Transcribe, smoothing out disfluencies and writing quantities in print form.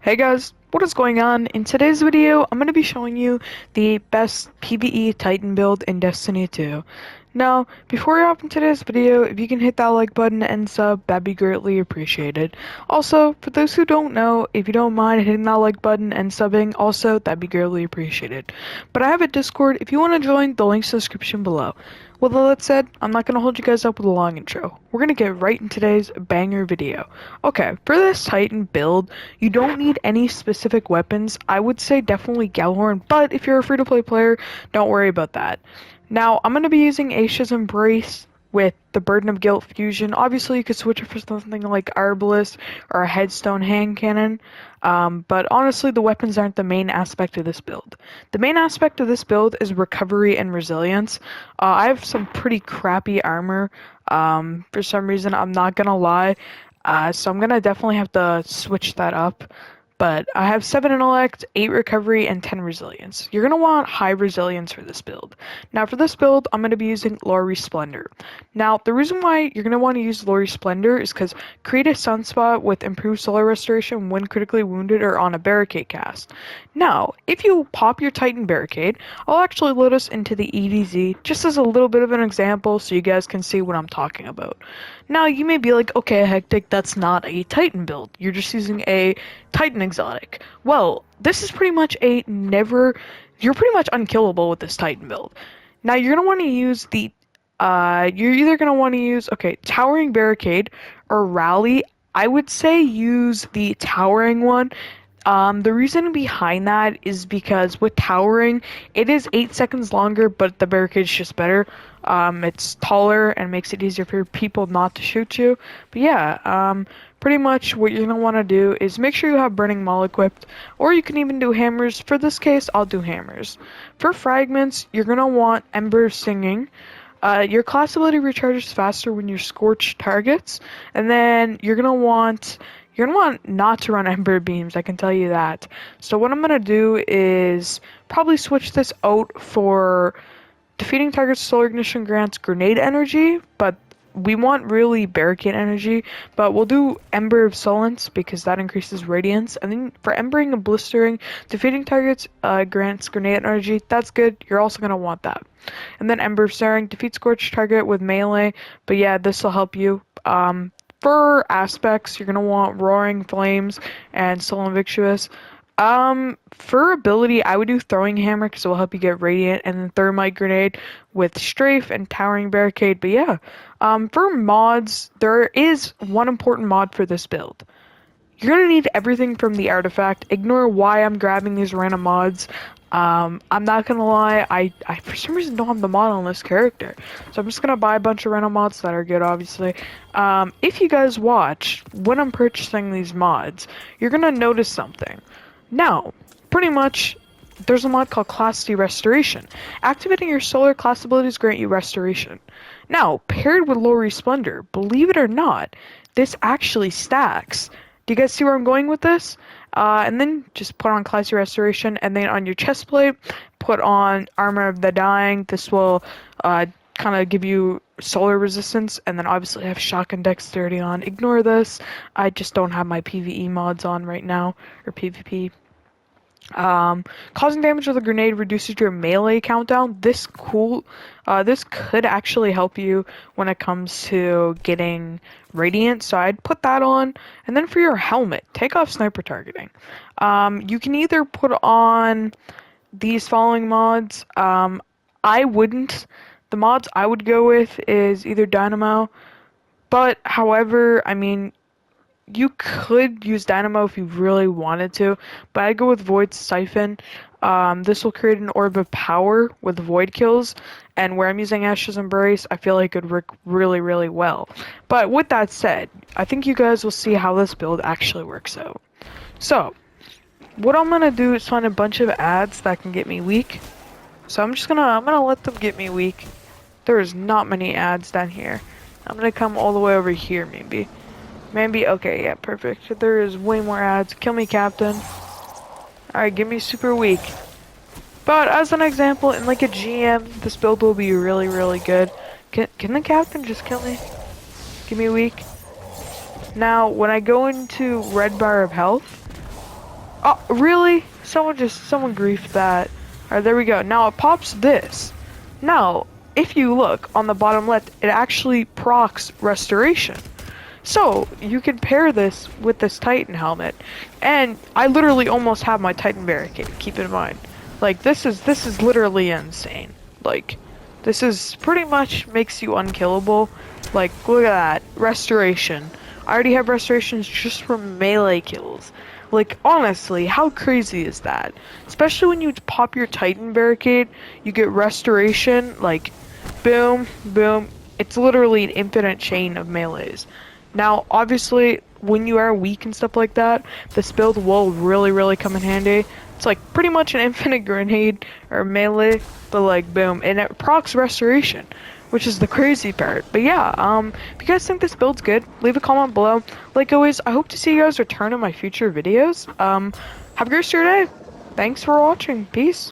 Hey guys, what is going on? In today's video, I'm going to be showing you the best PvE Titan build in Destiny 2. Now, before we hop into today's video, if you can hit that like button and sub, that'd be greatly appreciated. Also, for those who don't know, if you don't mind hitting that like button and subbing, also, that'd be greatly appreciated. But I have a Discord, if you want to join, the link's in the description below. With all that said, I'm not going to hold you guys up with a long intro. We're going to get right into today's banger video. Okay, for this Titan build, you don't need any specific weapons. I would say definitely Gellhorn, but if you're a free-to-play player, don't worry about that. Now, I'm going to be using Asha's Embrace with the Burden of Guilt Fusion. Obviously, you could switch it for something like Arbalest or a Headstone Hand Cannon, but honestly, the weapons aren't the main aspect of this build. The main aspect of this build is recovery and resilience. I have some pretty crappy armor. For some reason, I'm not going to lie, so I'm going to definitely have to switch that up. But I have 7 intellect, 8 recovery, and 10 resilience. You're going to want high resilience for this build. Now for this build, I'm going to be using LORELEY Splendor. Now the reason why you're going to want to use LORELEY Splendor is because create a sunspot with improved solar restoration when critically wounded or on a barricade cast. Now, if you pop your Titan barricade, I'll actually load us into the EDZ just as a little bit of an example so you guys can see what I'm talking about. Now you may be like, okay, Hectic, that's not a Titan build. You're just using a Titan exotic. Well, this is pretty much you're pretty much unkillable with this Titan build. Now you're going to want to use you're either going to want to use, Towering Barricade or Rally. I would say use the Towering one. The reason behind that is because with Towering, it is 8 seconds longer, but the barricade's just better. It's taller and makes it easier for people not to shoot you. But yeah, pretty much what you're going to want to do is make sure you have Burning Maul equipped, or you can even do hammers. For this case, I'll do hammers. For fragments, you're going to want Ember Singing. Your class ability recharges faster when you scorch targets, and then you're gonna want not to run Ember Beams, I can tell you that. So what I'm gonna do is probably switch this out for defeating targets solar ignition grants grenade energy, but we want really barricade energy, but we'll do Ember of Solence because that increases radiance. And then for Embering and Blistering, defeating targets grants grenade energy. That's good. You're also going to want that. And then Ember of Searing, defeat scorched target with melee. But yeah, this will help you. For aspects, you're going to want Roaring Flames and Soul Invictuous. For ability, I would do Throwing Hammer because it will help you get Radiant, and then Thermite Grenade with Strafe and Towering Barricade. But yeah, for mods, there is one important mod for this build. You're going to need everything from the artifact. Ignore why I'm grabbing these random mods. I'm not going to lie, I for some reason don't have the mod on this character. So I'm just going to buy a bunch of random mods that are good, obviously. If you guys watch, when I'm purchasing these mods, you're going to notice something. Now, pretty much, there's a mod called Class D Restoration. Activating your solar class abilities grant you restoration. Now, paired with LORELEY Splendor, believe it or not, this actually stacks. Do you guys see where I'm going with this? And then just put on Class D Restoration, and then on your chest plate, put on Armor of the Dying. This will kind of give you solar resistance, and then obviously have Shock and Dexterity on. Ignore this. I just don't have my PvE mods on right now, or PvP. Causing damage with a grenade reduces your melee countdown. This could actually help you when it comes to getting Radiant, so I'd put that on. And then for your helmet, take off sniper targeting. You can either put on these following mods. I wouldn't. The mods I would go with is either Dynamo, but however, I mean, you could use Dynamo if you really wanted to, but I'd go with Void Siphon. This will create an orb of power with Void kills, and where I'm using Asha's Embrace, I feel like it would work really, really well. But with that said, I think you guys will see how this build actually works out. So, what I'm gonna do is find a bunch of ads that can get me weak. So I'm gonna let them get me weak. There is not many ads down here. I'm gonna come all the way over here, maybe. Okay, yeah, perfect. There is way more ads. Kill me, Captain. Alright, give me super weak. But as an example, in like a GM, this build will be really, really good. Can the Captain just kill me? Give me weak. Now, when I go into red bar of health, Oh, really? Someone griefed that. Alright, there we go. Now it pops this. Now, if you look on the bottom left, it actually procs restoration. So, you can pair this with this Titan helmet. And I literally almost have my Titan barricade, keep in mind. Like, this is literally insane. Like, this is pretty much makes you unkillable. Like, look at that. Restoration. I already have restorations just from melee kills. Like, honestly, how crazy is that? Especially when you pop your Titan barricade, you get restoration, like, boom, boom. It's literally an infinite chain of melees. Now, obviously, when you are weak and stuff like that, this build will really come in handy. It's like pretty much an infinite grenade or melee, but like boom, and it procs restoration, which is the crazy part. But yeah, if you guys think this build's good, leave a comment below. Like always, I hope to see you guys return in my future videos. Have a great day. Thanks for watching. Peace.